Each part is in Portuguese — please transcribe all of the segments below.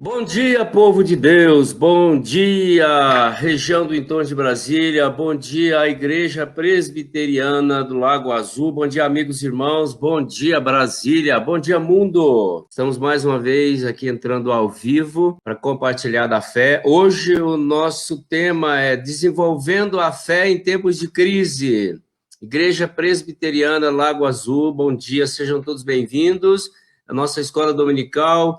Bom dia, povo de Deus, bom dia, região do entorno de Brasília, bom dia, a Igreja Presbiteriana do Lago Azul, bom dia, amigos e irmãos, bom dia, Brasília, bom dia, mundo. Estamos mais uma vez aqui entrando ao vivo para compartilhar da fé. Hoje o nosso tema é Desenvolvendo a Fé em Tempos de Crise. Igreja Presbiteriana Lago Azul, bom dia, sejam todos bem-vindos. A nossa escola dominical.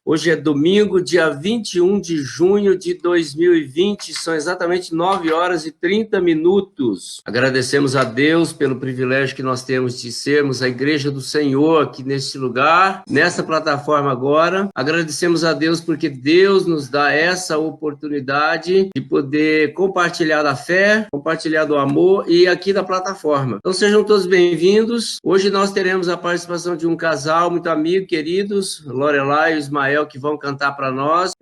Hoje é domingo, dia 21 de junho de 2020, são exatamente 9 horas e 30 minutos. Agradecemos a Deus pelo privilégio que nós temos de sermos a Igreja do Senhor aqui neste lugar, nessa plataforma agora. Agradecemos a Deus porque Deus nos dá essa oportunidade de poder compartilhar da fé, compartilhar do amor e aqui da plataforma. Então sejam todos bem-vindos. Hoje nós teremos a participação de um casal muito amigo, queridos, Lorelai e Ismael, que vão cantar para nós.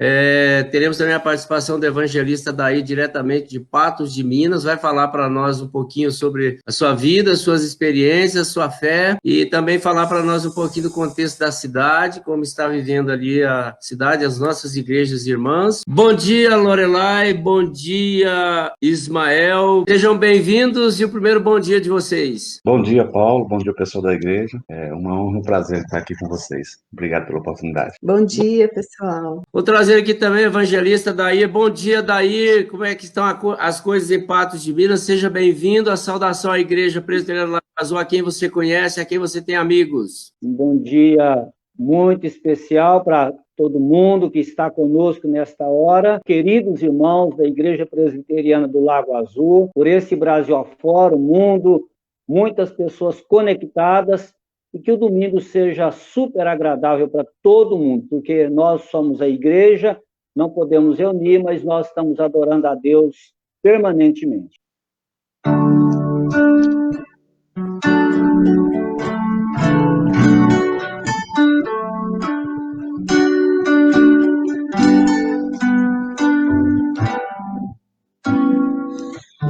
Teremos também a participação do evangelista Daí, diretamente de Patos de Minas, vai falar para nós um pouquinho sobre a sua vida, suas experiências, sua fé, e também falar para nós um pouquinho do contexto da cidade, como está vivendo ali a cidade, as nossas igrejas irmãs. Bom dia, Lorelai, bom dia, Ismael, sejam bem-vindos e o primeiro bom dia de vocês. Bom dia, Paulo, bom dia, pessoal da igreja. É uma honra e um prazer estar aqui com vocês. Obrigado pela oportunidade. Bom dia, pessoal. Vou trazer aqui também o evangelista Daí. Bom dia, Daí. Como é que estão as coisas em Patos de Minas? Seja bem-vindo. A saudação à Igreja Presbiteriana Lago Azul, a quem você conhece, a quem você tem amigos. Um bom dia muito especial para todo mundo que está conosco nesta hora. Queridos irmãos da Igreja Presbiteriana do Lago Azul, por esse Brasil afora, o mundo, muitas pessoas conectadas, e que o domingo seja super agradável para todo mundo, porque nós somos a igreja, não podemos reunir, mas nós estamos adorando a Deus permanentemente.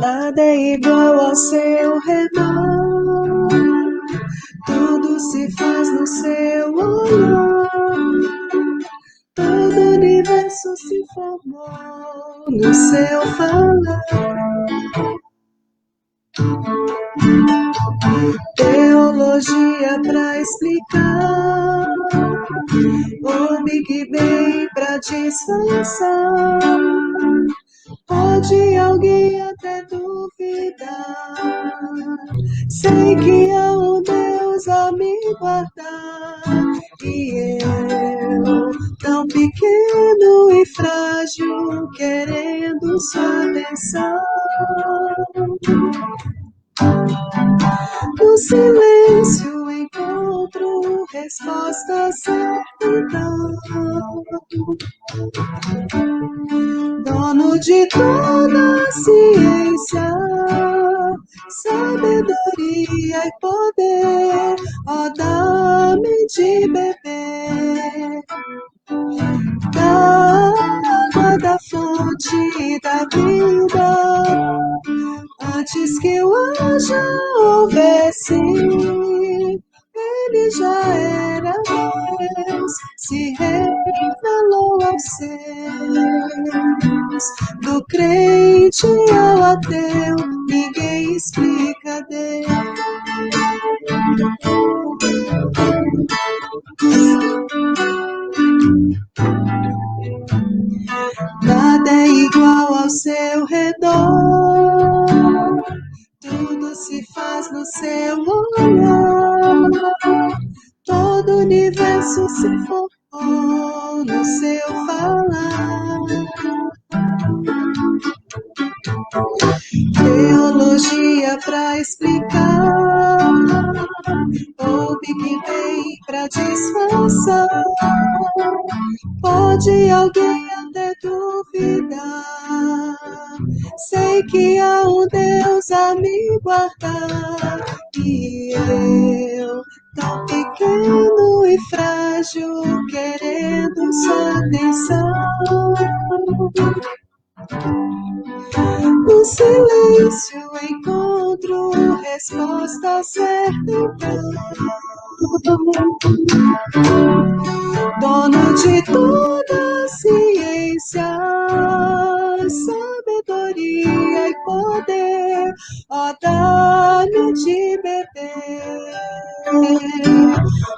Nada é igual ao seu redor, tudo se faz no seu olhar, todo o universo se formou no seu falar. Teologia pra explicar, o Big Bang pra disfarçar. Pode alguém até duvidar, sei que há um Deus a me guardar, e eu, tão pequeno e frágil, querendo sua atenção. No silêncio encontro resposta certa então. Dono de toda a ciência, sabedoria e poder, ó, dá-me de beber da água da fonte da vida. Antes que eu haja houvesse, ele já era Deus, se revelou aos seus. Do crente ao ateu, ninguém explica Deus. Nada é igual ao seu redor, tudo se faz no seu olhar, todo o universo se formou no seu falar. Teologia pra explicar, ou Big Bang pra disfarçar. Pode alguém até duvidar, sei que há um Deus a me guardar, e eu, tão pequeno e frágil, querendo sua atenção. No silêncio encontro resposta certa então. Dono de toda a ó, dá-me de beber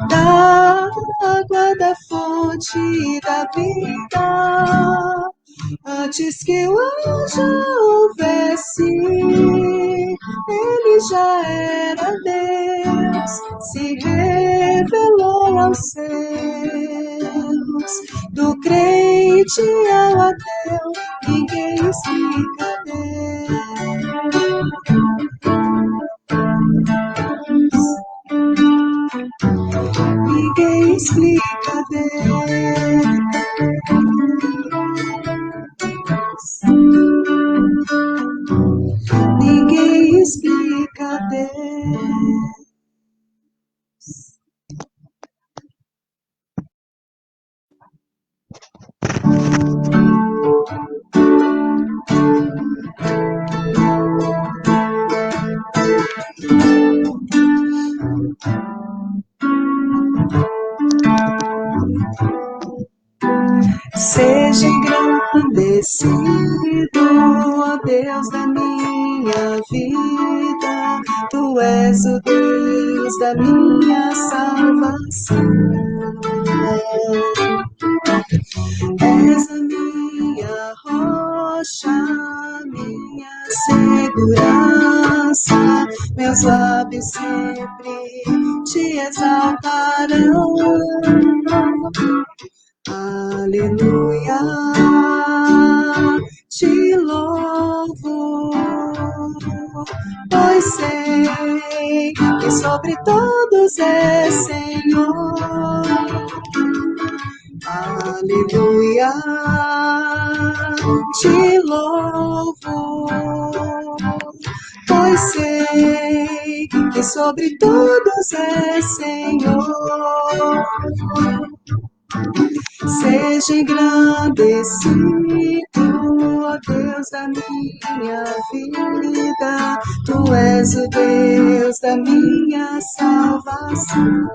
da água da fonte da vida. Antes que o anjo houvesse, ele já era Deus, se revelou aos céus. Do crente ao ateu, ninguém explica Deus. Ninguém explica Deus. Ninguém explica Deus. Seja engrandecido, ó Deus da minha vida, Tu és o Deus da minha salvação. És a minha rocha, minha segurança, meus lábios sempre Te exaltarão. Aleluia, Te louvo, pois sei que sobre todos é Senhor. Aleluia, Te louvo, pois sei que sobre todos é Senhor. Seja engrandecido, ó Deus da minha vida, Tu és o Deus da minha salvação.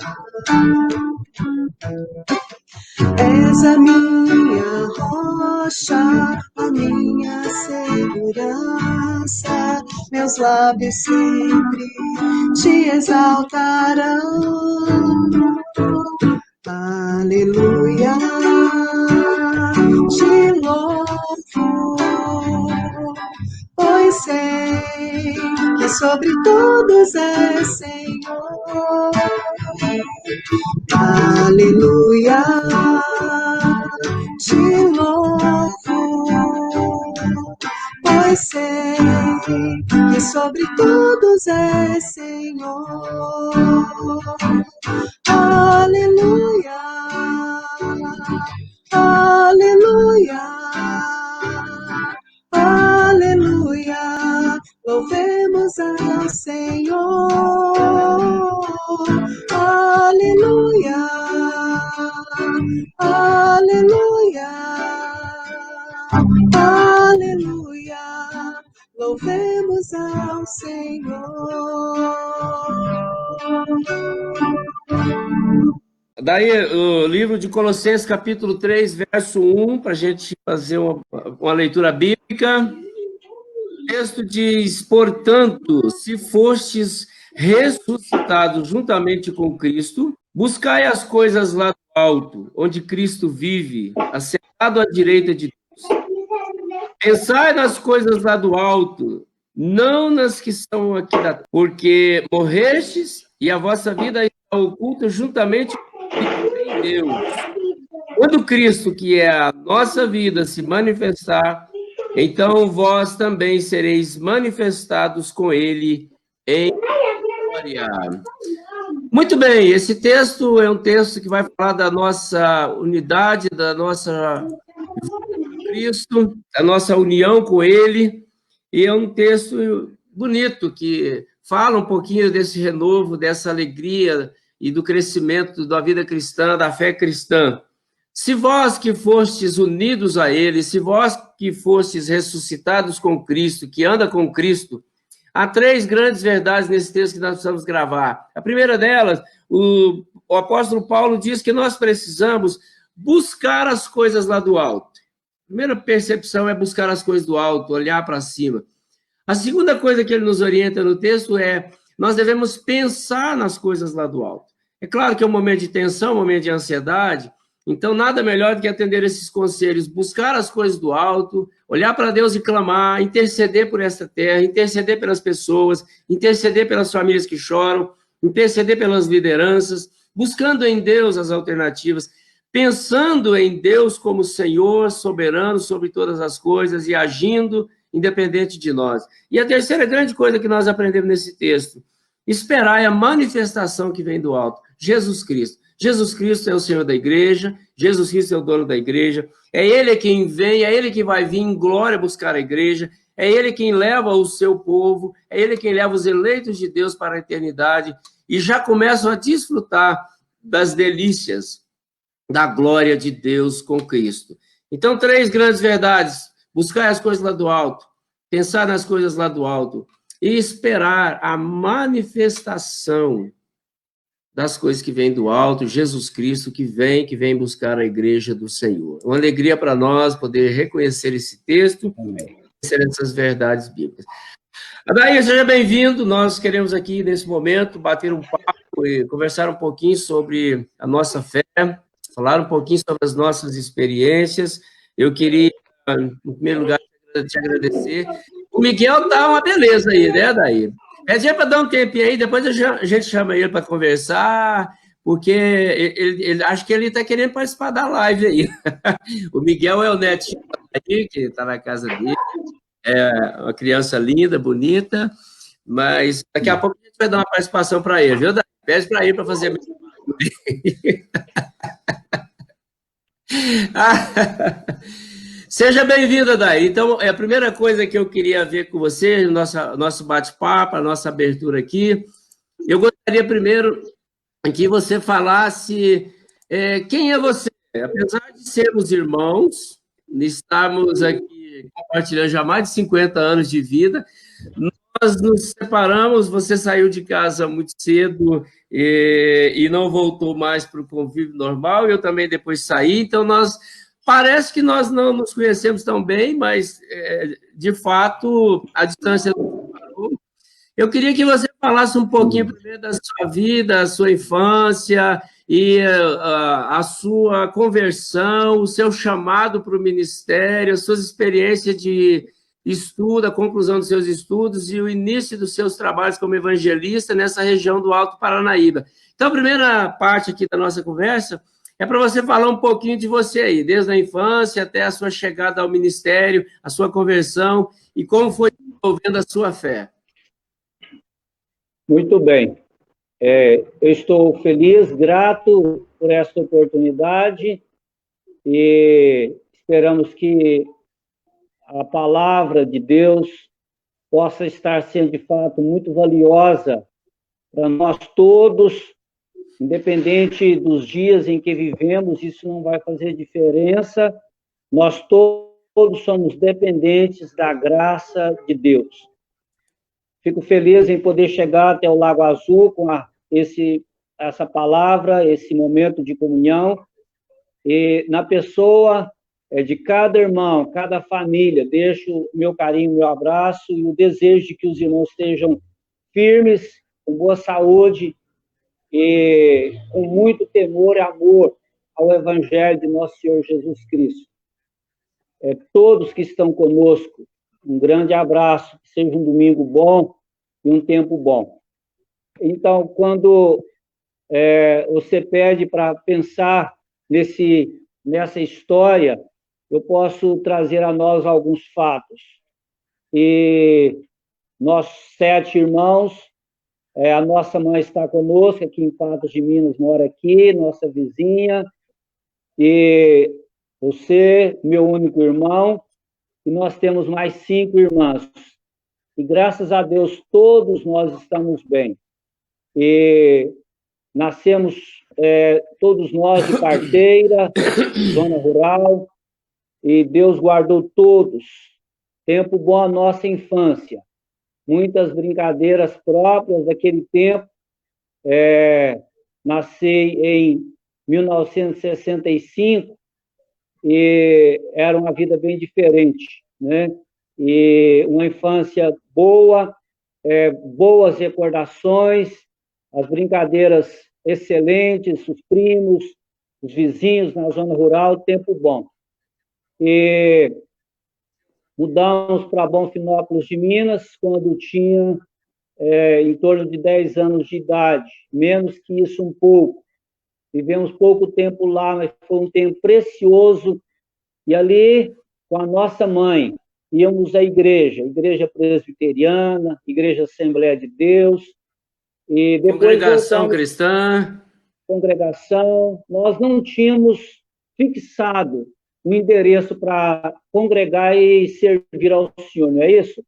És a minha rocha, a minha segurança, meus lábios sempre Te exaltarão. Aleluia, Te louvo, pois sei que sobre todos é Senhor. Aleluia, Te louvo, pois sei que sobre todos é Senhor. Aleluia, aleluia, aleluia, louvemos ao Senhor. Aleluia, aleluia, aleluia, louvemos ao Senhor. Daí, o livro de Colossenses, capítulo 3, verso 1, para a gente fazer uma leitura bíblica. O texto diz: portanto, se fostes ressuscitados juntamente com Cristo, buscai as coisas lá do alto, onde Cristo vive, assentado à direita de Deus. Pensai nas coisas lá do alto, não nas que são aqui da terra, porque morrestes e a vossa vida está oculta juntamente com em Deus. Quando Cristo, que é a nossa vida, se manifestar, então vós também sereis manifestados com Ele em glória. Muito bem, esse texto é um texto que vai falar da nossa unidade, da nossa Cristo, da nossa união com Ele, e é um texto bonito que fala um pouquinho desse renovo, dessa alegria e do crescimento da vida cristã, da fé cristã. Se vós que fostes unidos a Ele, se vós que fostes ressuscitados com Cristo, que anda com Cristo, há três grandes verdades nesse texto que nós precisamos gravar. A primeira delas, o apóstolo Paulo diz que nós precisamos buscar as coisas lá do alto. A primeira percepção é buscar as coisas do alto, olhar para cima. A segunda coisa que ele nos orienta no texto é: nós devemos pensar nas coisas lá do alto. É claro que é um momento de tensão, um momento de ansiedade, então nada melhor do que atender esses conselhos, buscar as coisas do alto, olhar para Deus e clamar, interceder por esta terra, interceder pelas pessoas, interceder pelas famílias que choram, interceder pelas lideranças, buscando em Deus as alternativas, pensando em Deus como Senhor soberano sobre todas as coisas e agindo independente de nós. E a terceira grande coisa que nós aprendemos nesse texto: esperar é a manifestação que vem do alto, Jesus Cristo. Jesus Cristo é o Senhor da igreja, Jesus Cristo é o dono da igreja, é Ele quem vem, é Ele que vai vir em glória buscar a igreja, é Ele quem leva o seu povo, é Ele quem leva os eleitos de Deus para a eternidade, e já começam a desfrutar das delícias da glória de Deus com Cristo. Então, 3 grandes verdades: buscar as coisas lá do alto, pensar nas coisas lá do alto e esperar a manifestação das coisas que vêm do alto, Jesus Cristo que vem buscar a igreja do Senhor. Uma alegria para nós poder reconhecer esse texto, reconhecer essas verdades bíblicas. Adair, seja bem-vindo. Nós queremos aqui, nesse momento, bater um papo e conversar um pouquinho sobre a nossa fé, falar um pouquinho sobre as nossas experiências. Eu queria, em primeiro lugar, te agradecer. O Miguel tá uma beleza aí, né, Adair? Pede para dar um tempinho aí, depois a gente chama ele para conversar, porque ele acho que ele está querendo participar da live aí. O Miguel é o netinho aí, que está na casa dele, é uma criança linda, bonita, mas daqui a pouco a gente vai dar uma participação para ele, viu, Adair? Pede para ele para fazer a mesma coisa. Seja bem-vinda, Adair. Então, a primeira coisa que eu queria ver com você, nosso bate-papo, a nossa abertura aqui, eu gostaria primeiro que você falasse quem é você. Apesar de sermos irmãos, estarmos aqui compartilhando já mais de 50 anos de vida, nós nos separamos, você saiu de casa muito cedo e não voltou mais para o convívio normal, eu também depois saí, então parece que nós não nos conhecemos tão bem, mas, de fato, a distância nos separou. Eu queria que você falasse um pouquinho primeiro da sua vida, a sua infância e a sua conversão, o seu chamado para o ministério, as suas experiências de estudo, a conclusão dos seus estudos e o início dos seus trabalhos como evangelista nessa região do Alto Paranaíba. Então, a primeira parte aqui da nossa conversa é para você falar um pouquinho de você aí, desde a infância até a sua chegada ao ministério, a sua conversão e como foi desenvolvendo a sua fé. Muito bem. Eu estou feliz, grato por essa oportunidade e esperamos que a palavra de Deus possa estar sendo, de fato, muito valiosa para nós todos. Independente dos dias em que vivemos, isso não vai fazer diferença. Nós todos somos dependentes da graça de Deus. Fico feliz em poder chegar até o Lago Azul com essa palavra, esse momento de comunhão. E na pessoa de cada irmão, cada família, deixo o meu carinho, o meu abraço e o desejo de que os irmãos estejam firmes, com boa saúde, e com muito temor e amor ao Evangelho de nosso Senhor Jesus Cristo. Todos que estão conosco, um grande abraço, que seja um domingo bom e um tempo bom. Então, quando você pede para pensar nessa história, eu posso trazer a nós alguns fatos. E nós 7 irmãos, a nossa mãe está conosco, aqui em Patos de Minas, mora aqui, nossa vizinha, e você, meu único irmão, e nós temos mais 5 irmãs. E graças a Deus, todos nós estamos bem. E nascemos, todos nós, de parteira, zona rural, e Deus guardou todos. Tempo bom a nossa infância. Muitas brincadeiras próprias daquele tempo. Nasci em 1965 e era uma vida bem diferente, né? e uma infância boa, boas recordações, as brincadeiras excelentes, os primos, os vizinhos na zona rural, tempo bom. E mudamos para Bonfinópolis de Minas quando tinha em torno de 10 anos de idade, menos que isso um pouco. Vivemos pouco tempo lá, mas foi um tempo precioso. E ali, com a nossa mãe, íamos à igreja presbiteriana, igreja Assembleia de Deus, e depois Congregação cristã. Congregação. Nós não tínhamos fixado um endereço para congregar e servir ao Senhor, não é isso?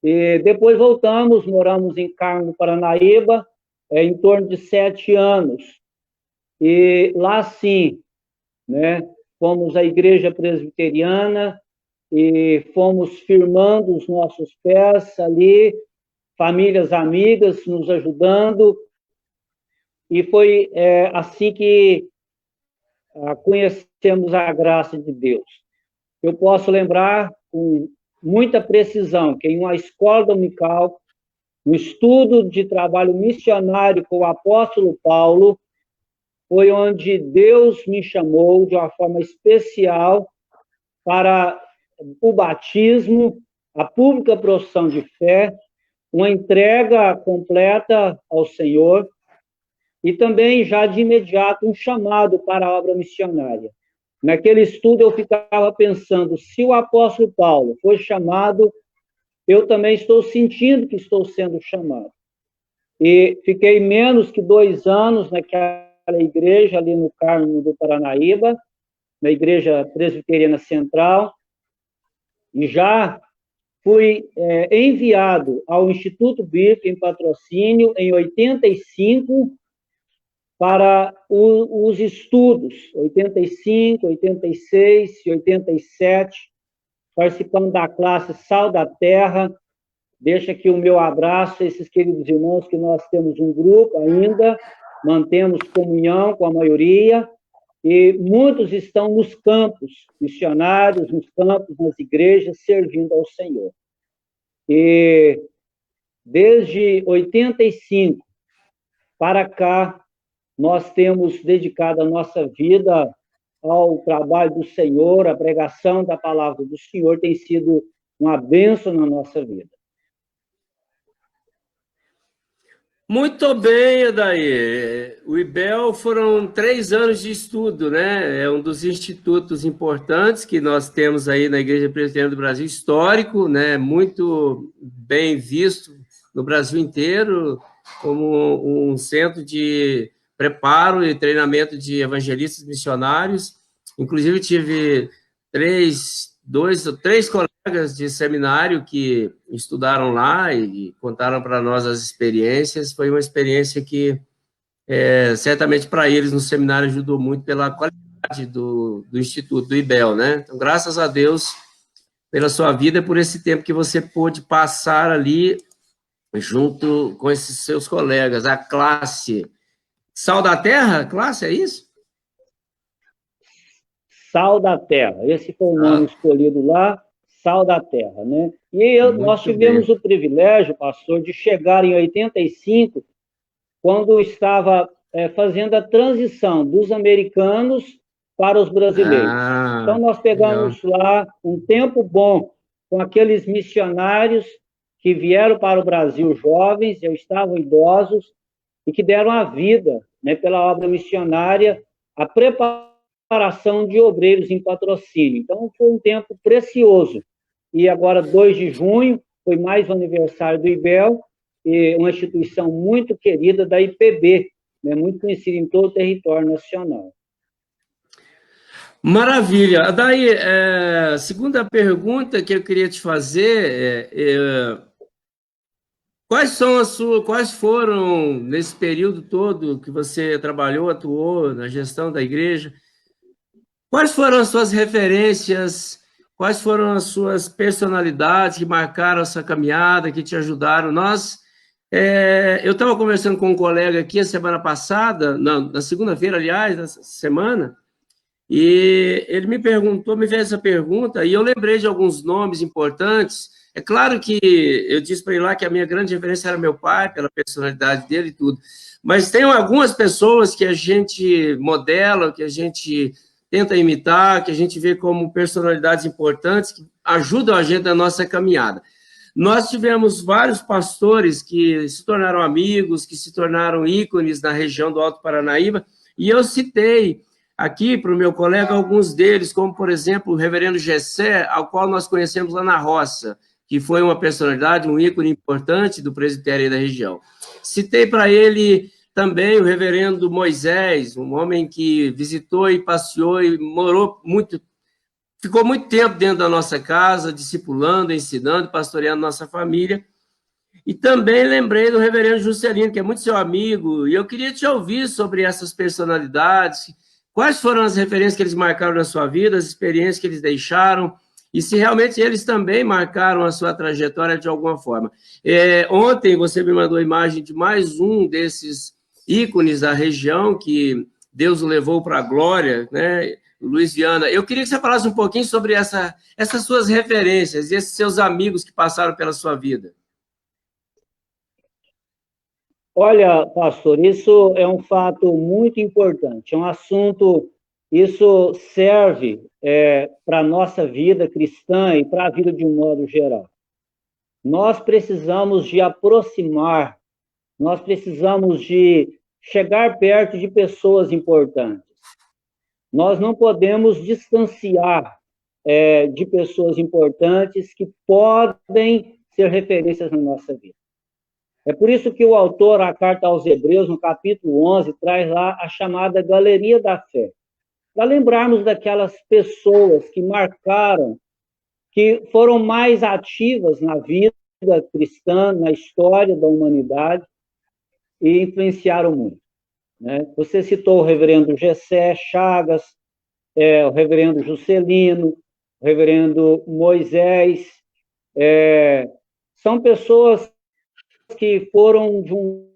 E depois voltamos, moramos em Carmo, Paranaíba, em torno de 7 anos. E lá sim, né, fomos à igreja presbiteriana e fomos firmando os nossos pés ali, famílias amigas nos ajudando, e foi assim que conhecemos a graça de Deus. Eu posso lembrar com muita precisão que em uma escola dominical, no estudo de trabalho missionário com o apóstolo Paulo, foi onde Deus me chamou de uma forma especial para o batismo, a pública profissão de fé, uma entrega completa ao Senhor e também já de imediato um chamado para a obra missionária. Naquele estudo eu ficava pensando, se o apóstolo Paulo foi chamado, eu também estou sentindo que estou sendo chamado. E fiquei menos que 2 anos naquela igreja ali no Carmo do Paranaíba, na igreja presbiteriana central, e já fui enviado ao Instituto Bíblico em Patrocínio em 85 para os estudos, 85, 86 e 87, participando da classe Sal da Terra. Deixa aqui o meu abraço a esses queridos irmãos, que nós temos um grupo ainda, mantemos comunhão com a maioria, e muitos estão nos campos missionários, nos campos, nas igrejas, servindo ao Senhor. E desde 85 para cá, nós temos dedicado a nossa vida ao trabalho do Senhor, a pregação da palavra do Senhor tem sido uma bênção na nossa vida. Muito bem, Adair. O IBEL foram 3 anos de estudo, né? É um dos institutos importantes que nós temos aí na Igreja Presbiteriana do Brasil, histórico, né? Muito bem visto no Brasil inteiro, como um centro de preparo e treinamento de evangelistas missionários. Inclusive, tive 2 ou 3 colegas de seminário que estudaram lá e contaram para nós as experiências. Foi uma experiência que, certamente, para eles, no seminário, ajudou muito pela qualidade do Instituto, do IBEL, né? Então, graças a Deus pela sua vida, por esse tempo que você pôde passar ali junto com esses seus colegas, a classe Sal da Terra, classe, é isso? Sal da Terra, esse foi o nome escolhido lá, Sal da Terra, né? E nós tivemos o privilégio, pastor, de chegar em 85, quando estava fazendo a transição dos americanos para os brasileiros. Então, nós pegamos lá um tempo bom com aqueles missionários que vieram para o Brasil jovens, já estavam idosos, e que deram a vida, né, pela obra missionária, a preparação de obreiros em Patrocínio. Então, foi um tempo precioso. E agora, 2 de junho, foi mais um aniversário do IBEL, e uma instituição muito querida da IPB, né, muito conhecida em todo o território nacional. Maravilha. Daí, segunda pergunta que eu queria te fazer quais foram, nesse período todo que você trabalhou, atuou na gestão da igreja, quais foram as suas referências, quais foram as suas personalidades que marcaram essa caminhada, que te ajudaram? Eu estava conversando com um colega aqui a semana passada, na segunda-feira, aliás, dessa semana, E ele me perguntou, me fez essa pergunta, e eu lembrei de alguns nomes importantes. É claro que eu disse para ele lá que a minha grande referência era meu pai, pela personalidade dele e tudo, mas tem algumas pessoas que a gente modela, que a gente tenta imitar, que a gente vê como personalidades importantes, que ajudam a gente na nossa caminhada. Nós tivemos vários pastores que se tornaram amigos, que se tornaram ícones na região do Alto Paranaíba, e eu citei aqui para o meu colega alguns deles, como, por exemplo, o reverendo Gessé, ao qual nós conhecemos lá na roça, que foi uma personalidade, um ícone importante do presbitério da região. Citei para ele também o reverendo Moisés, um homem que visitou e passeou e morou muito, ficou muito tempo dentro da nossa casa, discipulando, ensinando, pastoreando nossa família. E também lembrei do reverendo Juscelino, que é muito seu amigo, e eu queria te ouvir sobre essas personalidades, quais foram as referências que eles marcaram na sua vida, as experiências que eles deixaram, e se realmente eles também marcaram a sua trajetória de alguma forma. Ontem você me mandou a imagem de mais um desses ícones da região, que Deus o levou para a glória, né? Luiz Viana. Eu queria que você falasse um pouquinho sobre essas suas referências e esses seus amigos que passaram pela sua vida. Olha, pastor, isso é um fato muito importante, é um assunto, isso serve para a nossa vida cristã e para a vida de um modo geral. Nós precisamos de aproximar, nós precisamos de chegar perto de pessoas importantes. Nós não podemos distanciar de pessoas importantes que podem ser referências na nossa vida. É por isso que o autor, a carta aos Hebreus, no capítulo 11, traz lá a chamada Galeria da Fé, para lembrarmos daquelas pessoas que marcaram, que foram mais ativas na vida cristã, na história da humanidade, e influenciaram muito. Né? Você citou o reverendo Gessé Chagas, o reverendo Juscelino, o reverendo Moisés, são pessoas que foram de um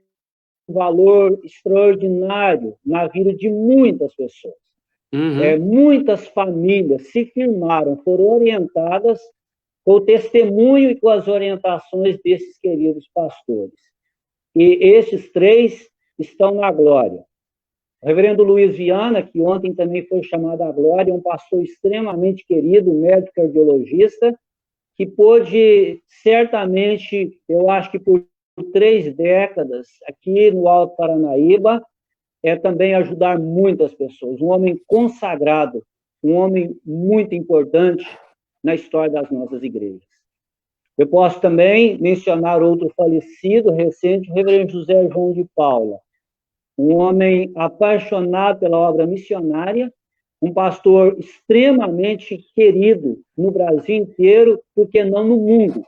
valor extraordinário na vida de muitas pessoas. Muitas famílias se firmaram, foram orientadas com o testemunho e com as orientações desses queridos pastores. E esses três estão na glória. O reverendo Luiz Viana, que ontem também foi chamado à glória, é um pastor extremamente querido, médico cardiologista, que pôde, certamente, eu acho que por 3 décadas, aqui no Alto Paranaíba, também ajudar muitas pessoas. Um homem consagrado, um homem muito importante na história das nossas igrejas. Eu posso também mencionar outro falecido recente, o reverendo José João de Paula, um homem apaixonado pela obra missionária, um pastor extremamente querido no Brasil inteiro, por que não no mundo.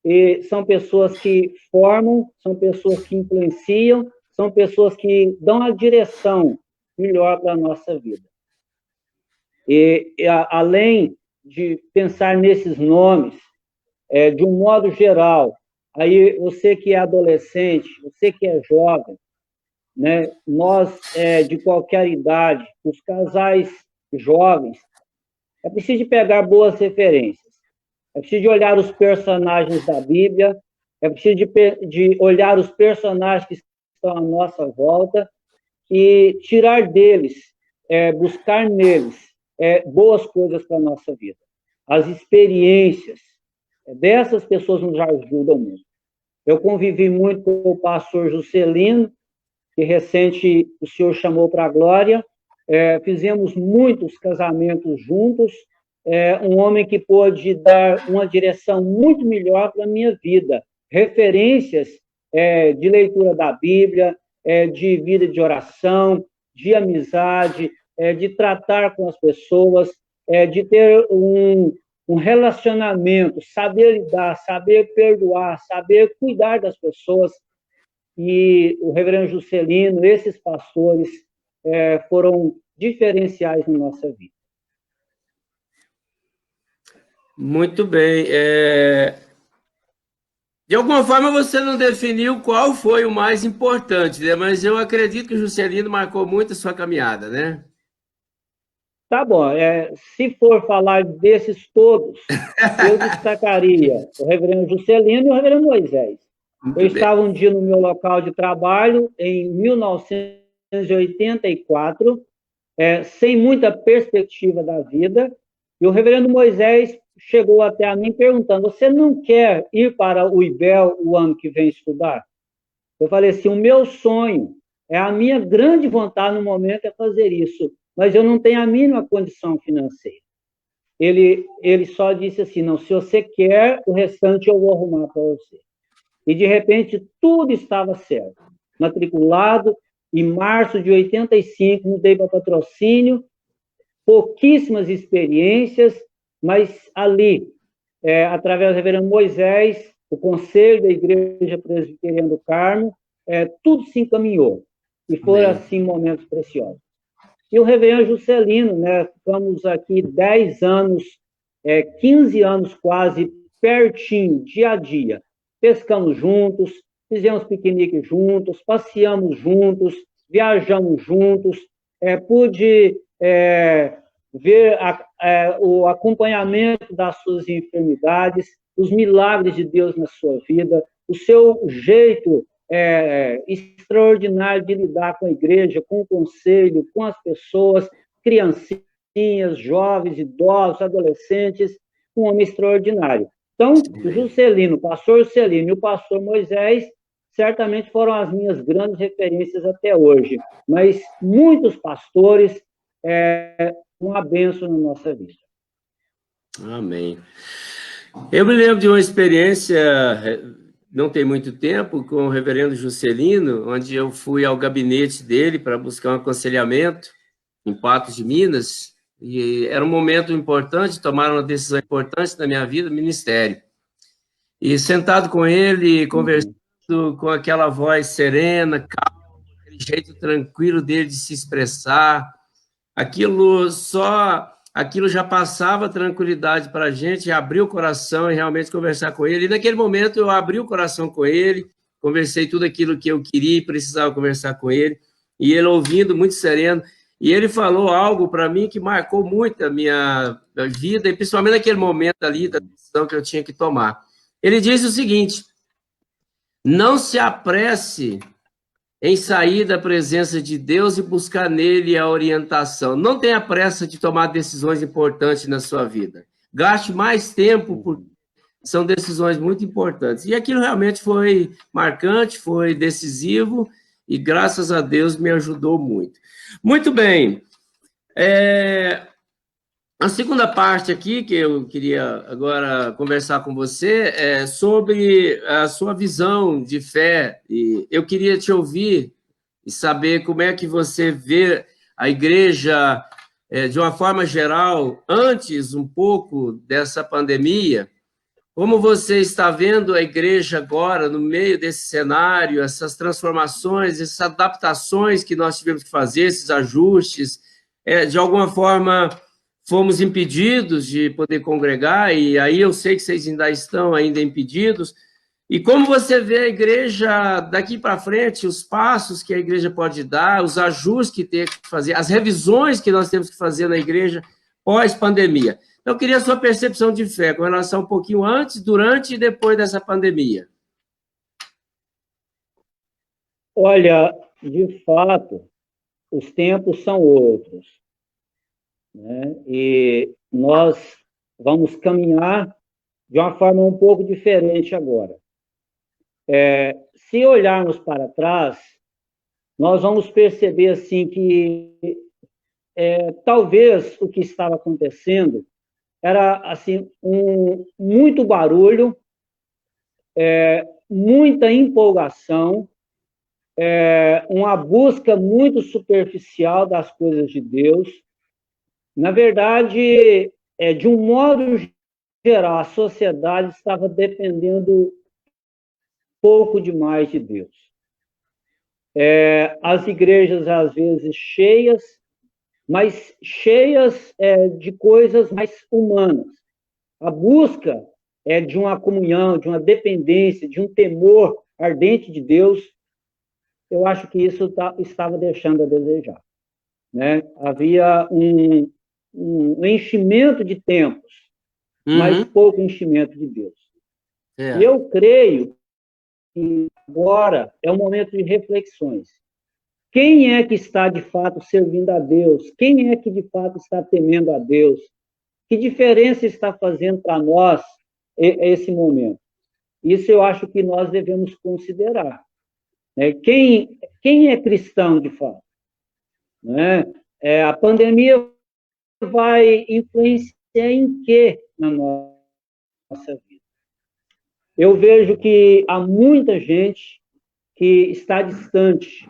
E são pessoas que formam, são pessoas que influenciam, são pessoas que dão a direção melhor para a nossa vida. E além de pensar nesses nomes, de um modo geral, aí você que é adolescente, você que é jovem, né, nós de qualquer idade, os casais jovens, é preciso pegar boas referências, é preciso de olhar os personagens da Bíblia, é preciso de olhar os personagens que estão à nossa volta e tirar deles, buscar neles boas coisas para a nossa vida. As experiências dessas pessoas nos ajudam muito. Eu convivi muito com o pastor Juscelino, que recente o senhor chamou para a glória, fizemos muitos casamentos juntos, um homem que pôde dar uma direção muito melhor para a minha vida, referências de leitura da Bíblia, de vida de oração, de amizade, de tratar com as pessoas, de ter um relacionamento, saber lidar, saber perdoar, saber cuidar das pessoas. E o reverendo Juscelino, esses pastores, foram diferenciais na nossa vida. Muito bem. De alguma forma, você não definiu qual foi o mais importante, né? Mas eu acredito que o Juscelino marcou muito a sua caminhada, né? Tá bom, se for falar desses todos, eu destacaria o reverendo Juscelino e o reverendo Moisés. Eu estava um dia no meu local de trabalho, em 1984, sem muita perspectiva da vida, e o reverendo Moisés chegou até a mim perguntando: você não quer ir para o IBEL o ano que vem estudar? Eu falei assim: o meu sonho, a minha grande vontade no momento é fazer isso, mas eu não tenho a mínima condição financeira. Ele só disse assim: não, se você quer, o restante eu vou arrumar para você. E, de repente, tudo estava certo. Matriculado, em março de 85, mudei para Patrocínio, pouquíssimas experiências, mas ali, através do reverendo Moisés, o conselho da Igreja Presbiteriana do Carmo, tudo se encaminhou. E foram, assim, momentos preciosos. E o reverendo Juscelino, né, ficamos aqui 10 anos, 15 anos quase, pertinho, dia a dia. Pescamos juntos, fizemos piquenique juntos, passeamos juntos, viajamos juntos, pude ver o acompanhamento das suas enfermidades, os milagres de Deus na sua vida, o seu jeito extraordinário de lidar com a igreja, com o conselho, com as pessoas, criancinhas, jovens, idosos, adolescentes, um homem extraordinário. Então, o Juscelino, o pastor Juscelino e o pastor Moisés certamente foram as minhas grandes referências até hoje, mas muitos pastores, uma bênção na nossa vida. Amém. Eu me lembro de uma experiência, não tem muito tempo, com o reverendo Juscelino, onde eu fui ao gabinete dele para buscar um aconselhamento em Patos de Minas, e era um momento importante, tomaram uma decisão importante na minha vida, ministério. E sentado com ele, conversando com aquela voz serena, calma, aquele jeito tranquilo dele de se expressar, aquilo já passava tranquilidade para a gente, abrir o coração e realmente conversar com ele. E naquele momento eu abri o coração com ele, conversei tudo aquilo que eu queria e precisava conversar com ele, e ele ouvindo, muito sereno, e ele falou algo para mim que marcou muito a minha vida, e principalmente naquele momento ali da decisão que eu tinha que tomar. Ele disse o seguinte: não se apresse em sair da presença de Deus e buscar nele a orientação. Não tenha pressa de tomar decisões importantes na sua vida. Gaste mais tempo, porque são decisões muito importantes. E aquilo realmente foi marcante, foi decisivo, e graças a Deus me ajudou muito. Muito bem. A segunda parte aqui, que eu queria agora conversar com você, é sobre a sua visão de fé. E eu queria te ouvir e saber como é que você vê a igreja de uma forma geral, antes um pouco dessa pandemia. Como você está vendo a igreja agora, no meio desse cenário, essas transformações, essas adaptações que nós tivemos que fazer, esses ajustes, de alguma forma fomos impedidos de poder congregar, e aí eu sei que vocês ainda estão impedidos. E como você vê a igreja daqui para frente, os passos que a igreja pode dar, os ajustes que tem que fazer, as revisões que nós temos que fazer na igreja pós-pandemia. Eu queria a sua percepção de fé com relação um pouquinho antes, durante e depois dessa pandemia. Olha, de fato, os tempos são outros, né? E nós vamos caminhar de uma forma um pouco diferente agora. Se olharmos para trás, nós vamos perceber assim que talvez o que estava acontecendo era assim muito barulho, muita empolgação, uma busca muito superficial das coisas de Deus. Na verdade, de um modo geral, a sociedade estava dependendo pouco demais de Deus. As igrejas, às vezes, cheias, mas cheias de coisas mais humanas. A busca de uma comunhão, de uma dependência, de um temor ardente de Deus, eu acho que isso estava deixando a desejar, né? Havia um enchimento de tempos, mas pouco enchimento de Deus. E eu creio que agora é um momento de reflexões. Quem é que está, de fato, servindo a Deus? Quem é que, de fato, está temendo a Deus? Que diferença está fazendo para nós esse momento? Isso eu acho que nós devemos considerar. Né? Quem é cristão, de fato? Né? A pandemia vai influenciar em quê na nossa vida? Eu vejo que há muita gente que está distante,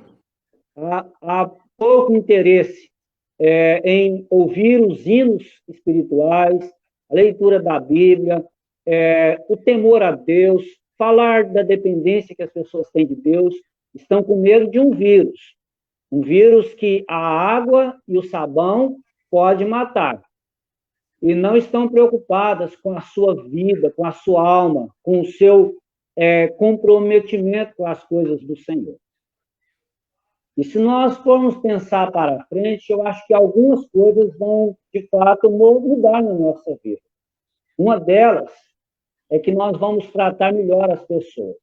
há pouco interesse em ouvir os hinos espirituais, a leitura da Bíblia, o temor a Deus, falar da dependência que as pessoas têm de Deus, estão com medo de um vírus que a água e o sabão podem matar. E não estão preocupadas com a sua vida, com a sua alma, com o seu comprometimento com as coisas do Senhor. E se nós formos pensar para frente, eu acho que algumas coisas vão, de fato, mudar na nossa vida. Uma delas é que nós vamos tratar melhor as pessoas.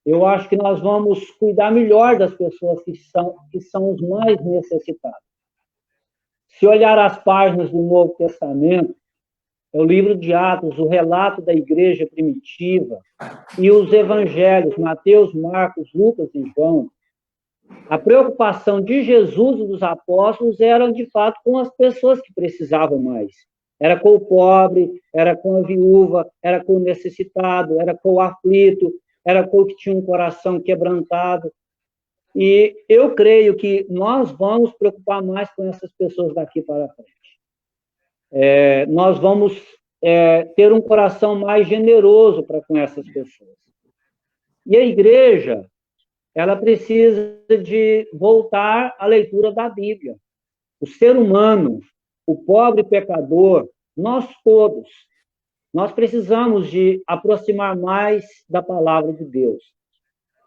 Eu acho que nós vamos cuidar melhor das pessoas que são os mais necessitados. Se olhar as páginas do Novo Testamento, é o livro de Atos, o relato da igreja primitiva, e os evangelhos, Mateus, Marcos, Lucas e João, a preocupação de Jesus e dos apóstolos era, de fato, com as pessoas que precisavam mais. Era com o pobre, era com a viúva, era com o necessitado, era com o aflito, era com o que tinha um coração quebrantado. E eu creio que nós vamos preocupar mais com essas pessoas daqui para frente. Nós vamos ter um coração mais generoso para com essas pessoas. E a igreja, ela precisa de voltar à leitura da Bíblia. O ser humano, o pobre pecador, nós todos, nós precisamos de aproximar mais da palavra de Deus.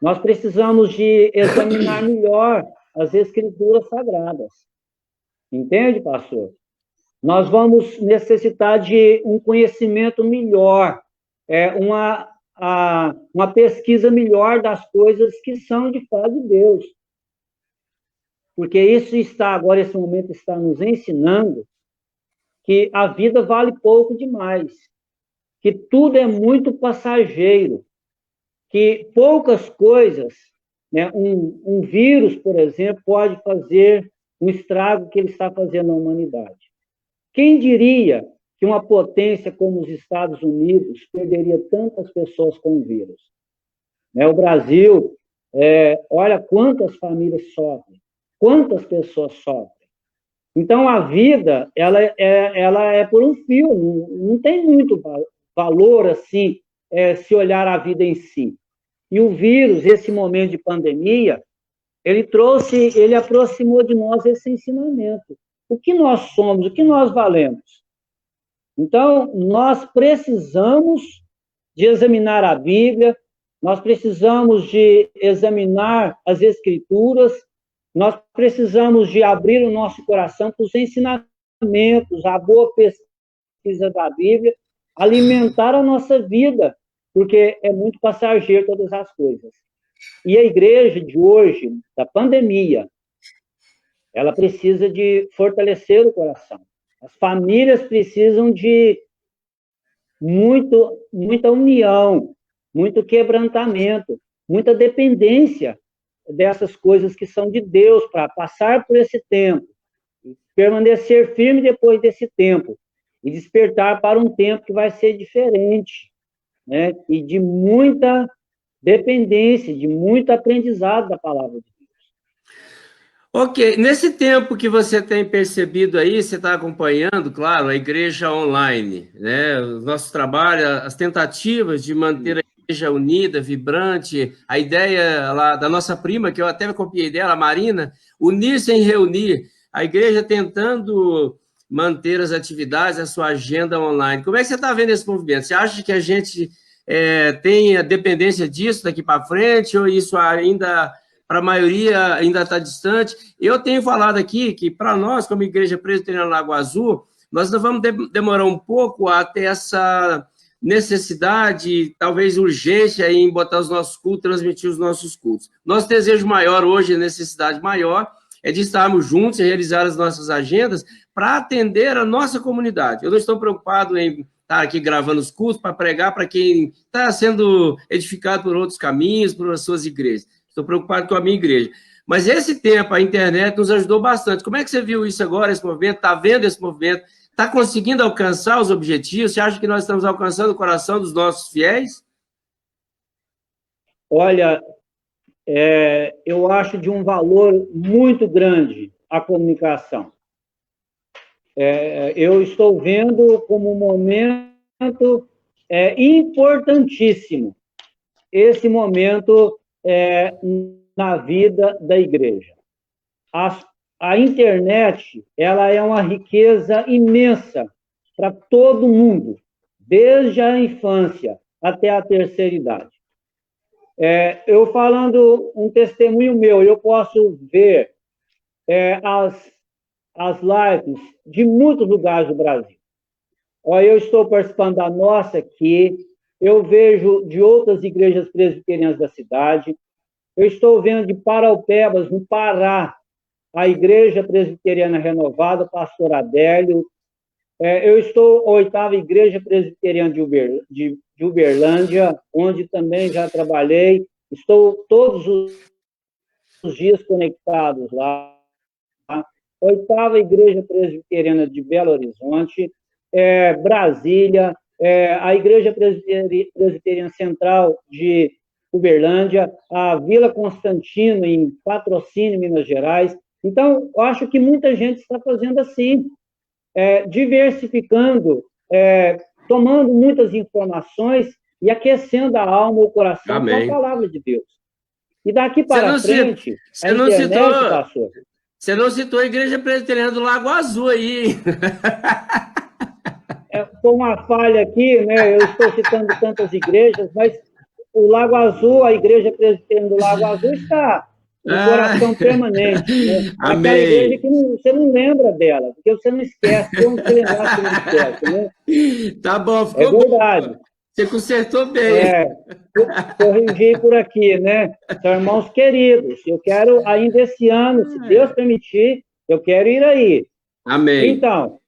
Nós precisamos de examinar melhor as Escrituras Sagradas. Entende, pastor? Nós vamos necessitar de um conhecimento melhor, uma pesquisa melhor das coisas que são de fato de Deus. Porque isso agora, esse momento está nos ensinando que a vida vale pouco demais, que tudo é muito passageiro, que poucas coisas, né, um vírus, por exemplo, pode fazer um estrago que ele está fazendo na humanidade. Quem diria que uma potência como os Estados Unidos perderia tantas pessoas com o vírus? O Brasil, olha quantas famílias sofrem, quantas pessoas sofrem. Então, a vida, ela é por um fio, não tem muito valor, assim, se olhar a vida em si. E o vírus, esse momento de pandemia, ele aproximou de nós esse ensinamento. O que nós somos, o que nós valemos? Então, nós precisamos de examinar a Bíblia, nós precisamos de examinar as Escrituras, nós precisamos de abrir o nosso coração para os ensinamentos, a boa pesquisa da Bíblia, alimentar a nossa vida, porque é muito passageiro todas as coisas. E a igreja de hoje, da pandemia, ela precisa de fortalecer o coração. As famílias precisam de muita união, muito quebrantamento, muita dependência dessas coisas que são de Deus para passar por esse tempo, permanecer firme depois desse tempo e despertar para um tempo que vai ser diferente, né? E de muita dependência, de muito aprendizado da palavra de Deus. Ok, nesse tempo que você tem percebido aí, você está acompanhando, claro, a igreja online, né? O nosso trabalho, as tentativas de manter a igreja unida, vibrante, a ideia lá da nossa prima, que eu até copiei dela, a Marina, unir sem reunir, a igreja tentando manter as atividades, a sua agenda online. Como é que você está vendo esse movimento? Você acha que a gente tem a dependência disso daqui para frente, ou isso ainda para a maioria ainda está distante. Eu tenho falado aqui que, para nós, como Igreja Presbiteriana Lagoa Azul, nós não vamos demorar um pouco a ter essa necessidade, talvez urgência, em botar os nossos cultos, transmitir os nossos cultos. Nosso desejo maior hoje, necessidade maior, é de estarmos juntos e realizar as nossas agendas para atender a nossa comunidade. Eu não estou preocupado em estar aqui gravando os cultos para pregar para quem está sendo edificado por outros caminhos, por as suas igrejas. Estou preocupado com a minha igreja. Mas esse tempo, a internet nos ajudou bastante. Como é que você viu isso agora, esse movimento? Está vendo esse movimento? Está conseguindo alcançar os objetivos? Você acha que nós estamos alcançando o coração dos nossos fiéis? Olha, eu acho de um valor muito grande a comunicação. Eu estou vendo como um momento importantíssimo esse momento na vida da igreja. A internet, ela é uma riqueza imensa para todo mundo, desde a infância até a terceira idade. Eu falando um testemunho meu, eu posso ver as lives de muitos lugares do Brasil. Eu estou participando da nossa aqui, eu vejo de outras igrejas presbiterianas da cidade, eu estou vendo de Paraupebas, no Pará, a Igreja Presbiteriana Renovada, o pastor Adélio. Eu estou a 8ª Igreja Presbiteriana de Uberlândia, onde também já trabalhei. Estou todos os dias conectados lá. A 8ª Igreja Presbiteriana de Belo Horizonte, Brasília, a Igreja Presbiteriana Central de Uberlândia, a Vila Constantino, em Patrocínio, Minas Gerais. Então, eu acho que muita gente está fazendo assim, diversificando, tomando muitas informações e aquecendo a alma, o coração Amém. com a palavra de Deus. E daqui para frente, a internet, pastor... Você não citou a Igreja Presbiteriana do Lago Azul aí. Foi uma falha aqui, né? Eu estou citando tantas igrejas, mas o Lago Azul, a Igreja Presbiteriana do Lago Azul está no coração permanente. Né? Amém. Aquela igreja que você não lembra dela, porque você não esquece, como você lembrar, você não esquece, né? Tá bom, ficou verdade. Bom. Você consertou bem. Corrigi por aqui, né? São irmãos queridos, eu quero ainda esse ano, se Deus permitir, eu quero ir aí. Amém. Então,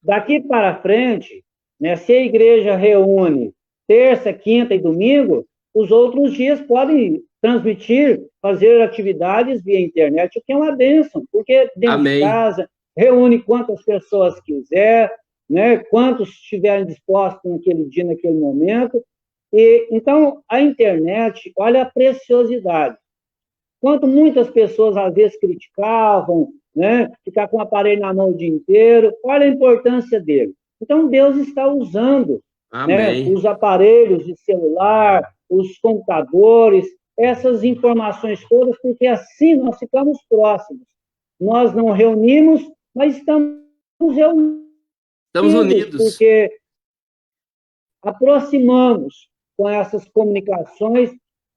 daqui para frente, né, se a igreja reúne terça, quinta e domingo, os outros dias podem transmitir, fazer atividades via internet, o que é uma bênção, porque dentro de casa, reúne quantas pessoas quiser, né, quantos estiverem dispostos naquele dia, naquele momento. E, então, a internet, olha a preciosidade. Quanto muitas pessoas, às vezes, criticavam, né, ficar com o aparelho na mão o dia inteiro, olha a importância dele. Então, Deus está usando, né, os aparelhos de celular, os computadores, essas informações todas, porque assim nós ficamos próximos. Nós não reunimos, mas estamos reunidos. Estamos unidos. Porque aproximamos com essas comunicações.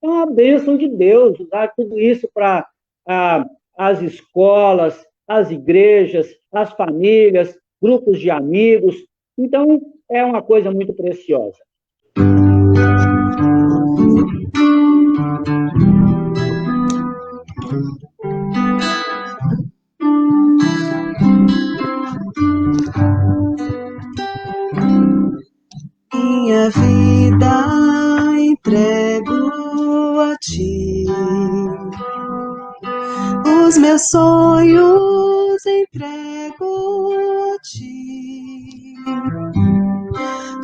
É uma bênção de Deus, usar tudo isso para as escolas, as igrejas, as famílias, grupos de amigos. Então, é uma coisa muito preciosa. Minha vida entrego a ti, os meus sonhos entrego a ti.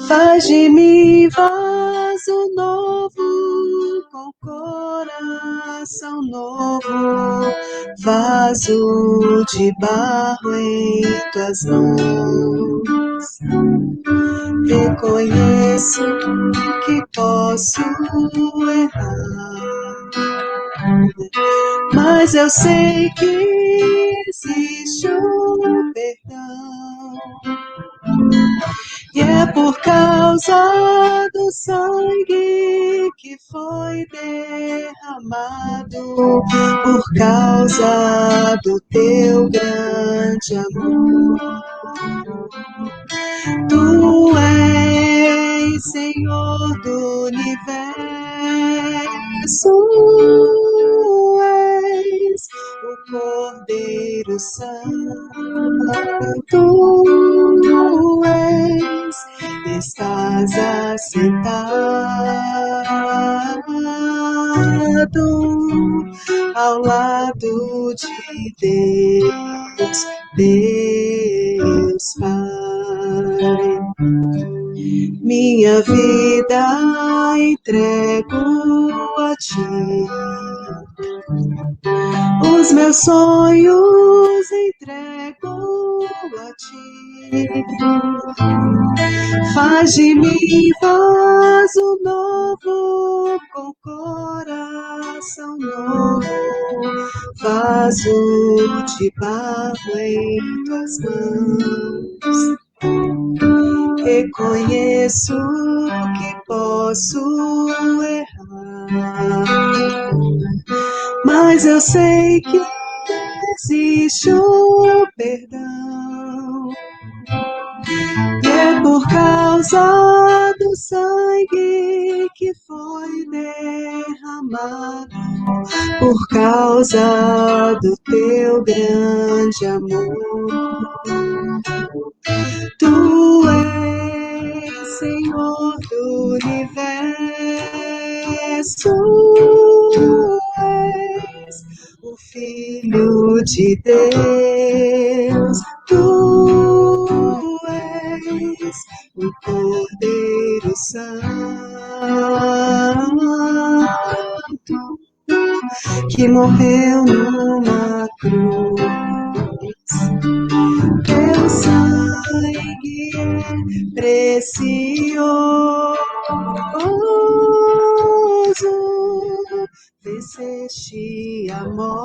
Faz de mim vaso novo, com coração novo, vaso de barro em tuas mãos. Reconheço que posso errar, mas eu sei que existe um perdão. E é por causa do sangue que foi derramado, por causa do teu grande amor. Tu és Senhor do universo, és o Cordeiro Santo, tu és, estás assentado ao lado de Deus, Deus Pai. Minha vida entrego a ti, os meus sonhos entrego a ti. Faz de mim vaso novo, com coração novo, vaso de barro em tuas mãos. Reconheço que posso errar, mas eu sei que existe o perdão. E é por causa do sangue que foi derramado, por causa do teu grande amor. Tu és Senhor do universo, és o Filho de Deus, tu és o Cordeiro Santo, que morreu numa cruz. Teu sangue é precioso, venceste a morte,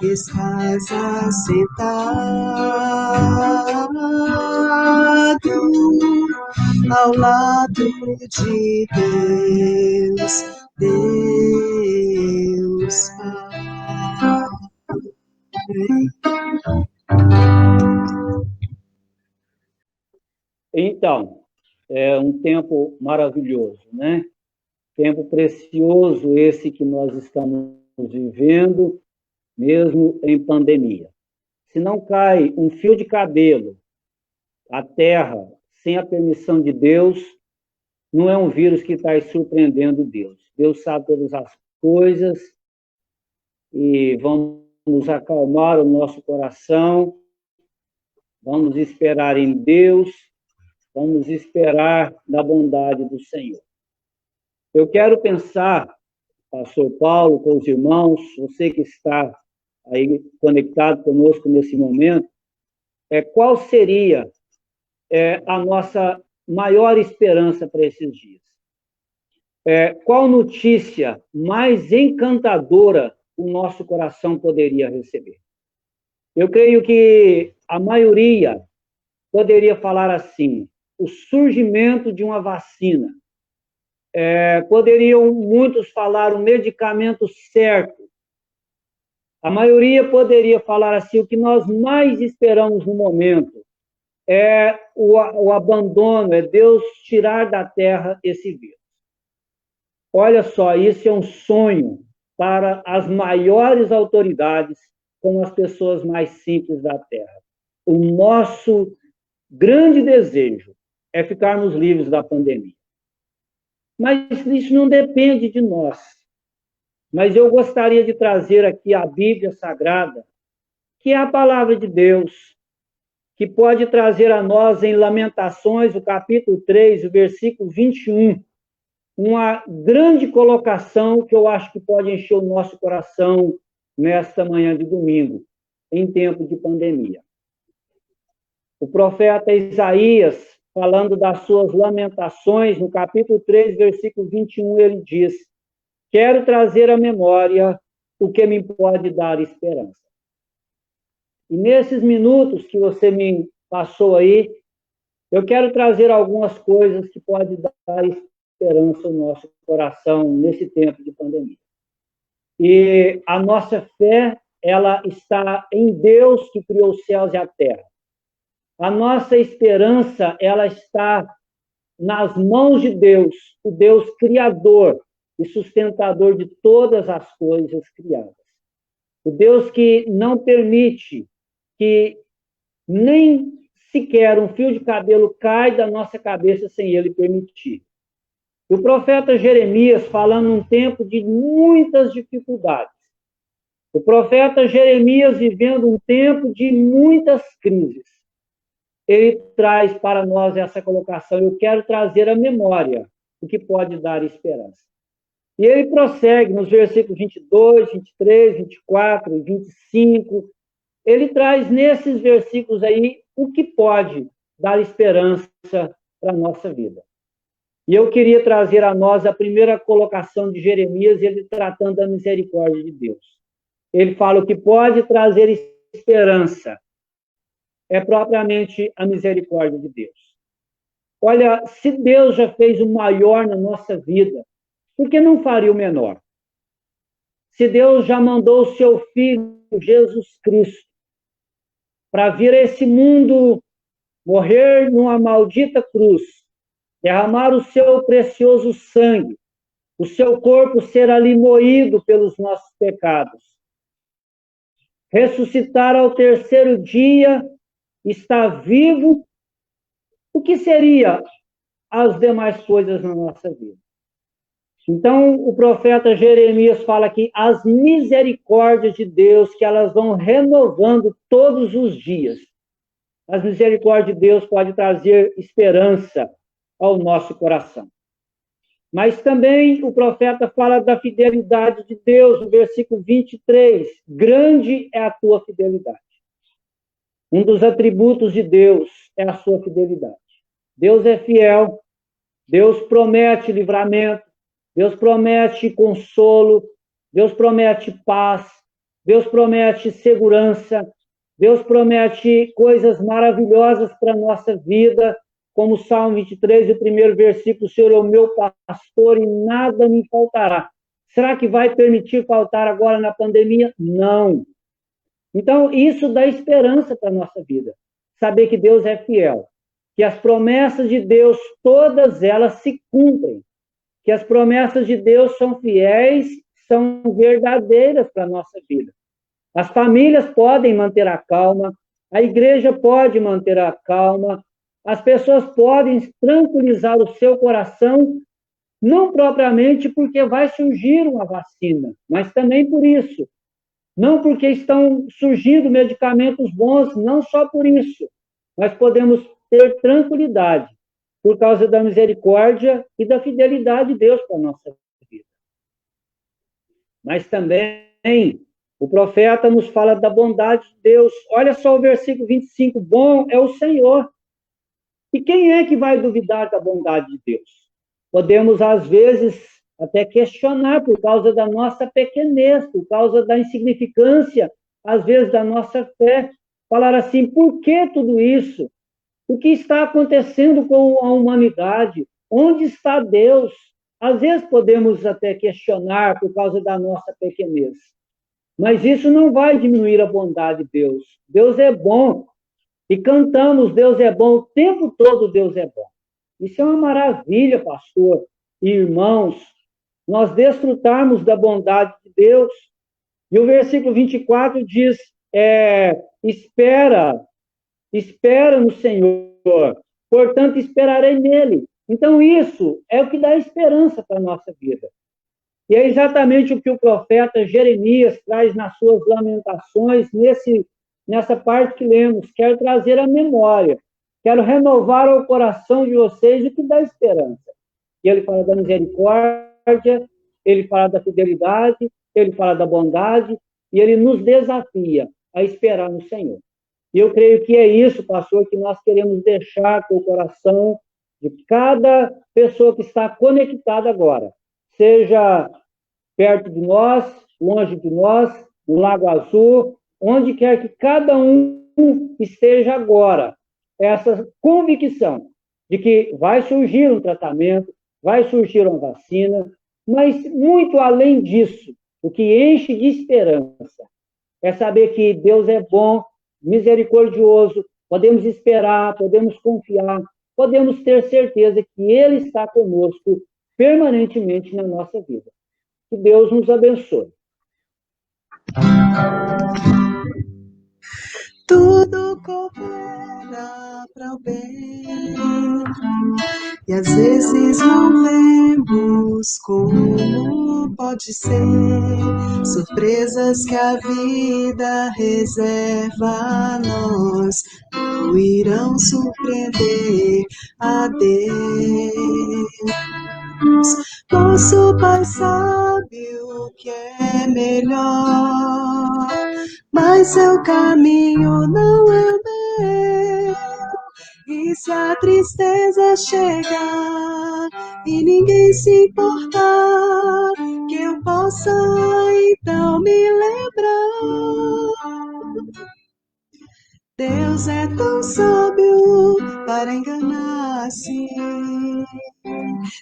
estás assentado ao lado de Deus, Deus Pai. Então, é um tempo maravilhoso, né? Tempo precioso esse que nós estamos vivendo, mesmo em pandemia. Se não cai um fio de cabelo à terra sem a permissão de Deus, não é um vírus que está surpreendendo Deus. Deus sabe todas as coisas e vamos acalmar o nosso coração, vamos esperar em Deus, vamos esperar na bondade do Senhor. Eu quero pensar, pastor Paulo, com os irmãos, você que está aí conectado conosco nesse momento, qual seria a nossa maior esperança para esses dias? Qual notícia mais encantadora o nosso coração poderia receber? Eu creio que a maioria poderia falar assim: o surgimento de uma vacina. Poderiam muitos falar o medicamento certo. A maioria poderia falar assim: o que nós mais esperamos no momento é o abandono, é Deus tirar da terra esse vírus. Olha só, isso é um sonho para as maiores autoridades, como as pessoas mais simples da terra. O nosso grande desejo é ficarmos livres da pandemia. Mas isso não depende de nós. Mas eu gostaria de trazer aqui a Bíblia Sagrada, que é a palavra de Deus, que pode trazer a nós em Lamentações, o capítulo 3, o versículo 21, uma grande colocação que eu acho que pode encher o nosso coração nesta manhã de domingo, em tempo de pandemia. O profeta Isaías, falando das suas lamentações, no capítulo 3, versículo 21, ele diz: quero trazer à memória o que me pode dar esperança. E nesses minutos que você me passou aí, eu quero trazer algumas coisas que podem dar esperança ao nosso coração nesse tempo de pandemia. E a nossa fé, ela está em Deus que criou os céus e a terra. A nossa esperança, ela está nas mãos de Deus, o Deus criador e sustentador de todas as coisas criadas. O Deus que não permite que nem sequer um fio de cabelo caia da nossa cabeça sem ele permitir. E o profeta Jeremias, falando num tempo de muitas dificuldades, o profeta Jeremias vivendo um tempo de muitas crises, ele traz para nós essa colocação: eu quero trazer à memória o que pode dar esperança. E ele prossegue nos versículos 22, 23, 24 e 25, ele traz nesses versículos aí o que pode dar esperança para a nossa vida. E eu queria trazer a nós a primeira colocação de Jeremias, ele tratando da misericórdia de Deus. Ele fala: o que pode trazer esperança é propriamente a misericórdia de Deus. Olha, se Deus já fez o maior na nossa vida, por que não faria o menor? Se Deus já mandou o seu Filho, Jesus Cristo, para vir a esse mundo, morrer numa maldita cruz, derramar o seu precioso sangue, o seu corpo ser ali moído pelos nossos pecados, ressuscitar ao terceiro dia, está vivo, o que seria as demais coisas na nossa vida? Então, o profeta Jeremias fala que as misericórdias de Deus, que elas vão renovando todos os dias. As misericórdias de Deus podem trazer esperança ao nosso coração. Mas também o profeta fala da fidelidade de Deus, no versículo 23. Grande é a tua fidelidade. Um dos atributos de Deus é a sua fidelidade. Deus é fiel, Deus promete livramento, Deus promete consolo, Deus promete paz, Deus promete segurança, Deus promete coisas maravilhosas para a nossa vida, como o Salmo 23, o primeiro versículo: o Senhor é o meu pastor e nada me faltará. Será que vai permitir faltar agora na pandemia? Não. Então, isso dá esperança para a nossa vida. Saber que Deus é fiel, que as promessas de Deus, todas elas se cumprem, que as promessas de Deus são fiéis, são verdadeiras para a nossa vida. As famílias podem manter a calma, a igreja pode manter a calma, as pessoas podem tranquilizar o seu coração, não propriamente porque vai surgir uma vacina, mas também por isso. Não porque estão surgindo medicamentos bons, não só por isso, mas podemos ter tranquilidade por causa da misericórdia e da fidelidade de Deus para a nossa vida. Mas também o profeta nos fala da bondade de Deus. Olha só o versículo 25, bom é o Senhor. E quem é que vai duvidar da bondade de Deus? Podemos, às vezes, até questionar por causa da nossa pequenez, por causa da insignificância, às vezes, da nossa fé. Falar assim: por que tudo isso? O que está acontecendo com a humanidade? Onde está Deus? Às vezes podemos até questionar por causa da nossa pequenez. Mas isso não vai diminuir a bondade de Deus. Deus é bom. E cantamos: Deus é bom, o tempo todo Deus é bom. Isso é uma maravilha, pastor e irmãos, nós desfrutarmos da bondade de Deus. E o versículo 24 diz: espera no Senhor, portanto esperarei nele. Então isso é o que dá esperança para a nossa vida. E é exatamente o que o profeta Jeremias traz nas suas lamentações, nessa parte que lemos. Quero trazer a memória, quero renovar o coração de vocês o que dá esperança. E ele fala da misericórdia, ele fala da fidelidade, ele fala da bondade, e ele nos desafia a esperar no Senhor. E eu creio que é isso, pastor, que nós queremos deixar com o coração de cada pessoa que está conectada agora, seja perto de nós, longe de nós, no Lago Azul, onde quer que cada um esteja agora, essa convicção de que vai surgir um tratamento, vai surgir uma vacina, mas muito além disso, o que enche de esperança é saber que Deus é bom, misericordioso, podemos esperar, podemos confiar, podemos ter certeza que Ele está conosco permanentemente na nossa vida. Que Deus nos abençoe. Tudo coopera para o bem, e às vezes não vemos como pode ser. Surpresas que a vida reserva a nós não irão surpreender a Deus. Nosso Pai sabe o que é melhor, mas seu caminho não é o meu. E se a tristeza chegar e ninguém se importar, que eu possa então me lembrar. Deus é tão sábio para enganar-se.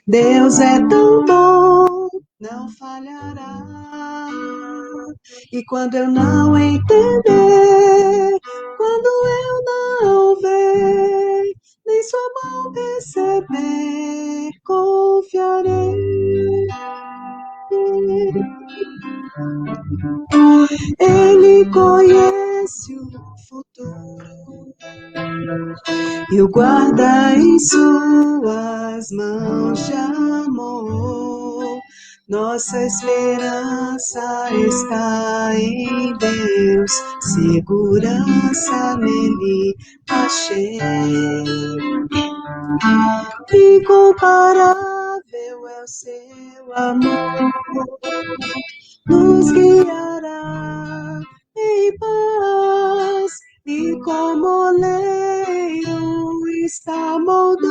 Deus é tão bom, não falhará. E quando eu não entender, quando eu não ver, nem sua mão receber, confiarei. Ele conhece o futuro e o guarda em suas mãos de amor. Nossa esperança está em Deus, segurança nele achei. Incomparável é o seu amor, nos guiará em paz, e como oleiro está moldando-nos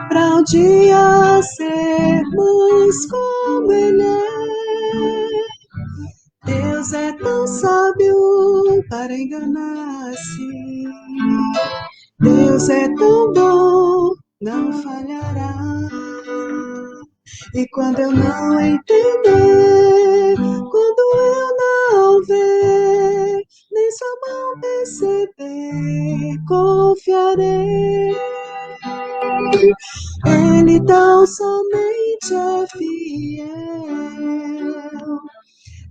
para um dia sermos como Ele é. Deus é tão sábio para enganar-se. Deus é tão bom, não falhará. E quando eu não entender, quando eu não ver, nem sua mão perceber, confiarei. Ele tão somente é fiel.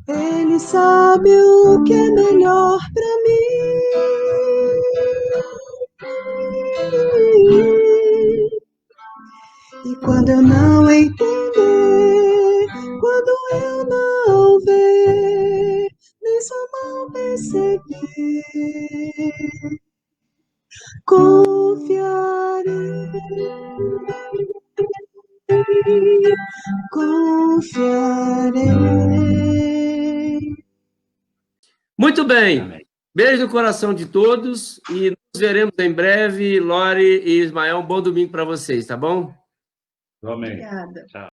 Ele sabe o que é melhor para mim. E quando eu não entender, quando eu não ver, nem sua mão perceber, confiarei, confiarei. Muito bem. Beijo no coração de todos e nos veremos em breve. Lore e Ismael, um bom domingo para vocês, tá bom? Amém. Obrigada. Tchau.